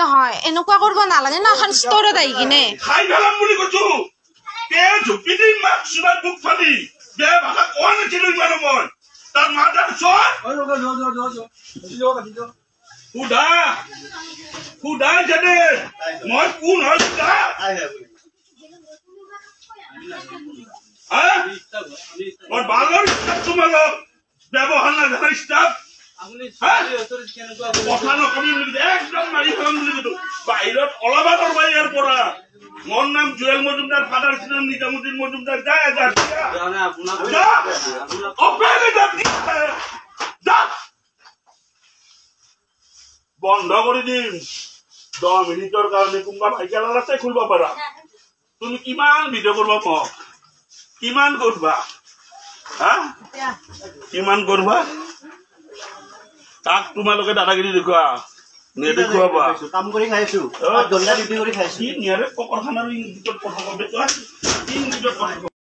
নহয় এনেকুৱা কৰিব নালাগে না এখন ষ্টৰত আহি কিনে খাই পেলাম বুলি কৈছো তে ঝুপি দিম মাক চুবাই বুক ফালি বেয়া ভাষা কোৱা নাছিলো ইমানো মই তাৰ মাতাৰ চোৱা সুধা সুধা জানে মই কোন হয় সুধা মই বালৰ ষ্টাফ তোমালোক ব্যৱহাৰ নাজানা ষ্টাফ কথা নকবি বুলি একদম মাৰি পেলাম বুলি কৈছো বাহিৰত ওলাবা কৰবা ইয়াৰ পৰা মোৰ নাম জুৱেল মজুমদাৰ ফাদাৰ নাম নিজামুদ্দিন মজুমদাৰ বন্ধ কৰি দিম 10 মিনিটৰ কাৰণে কোনোবা ভাইকেলাল আছে খুলিব পাৰা তুমি কিমান ভিডিঅ' কৰবা মোক কিমান কৰবা কিমান কৰবা তাক তোমালোকে দাদাগিৰি দেখুৱা নেদেখুৱাবা কাম কৰি খাইছো দণ্ডা ডিউটি কৰি খাইছো নিয়াৰে পকৰখানাৰ ইংগিতত কথা কবে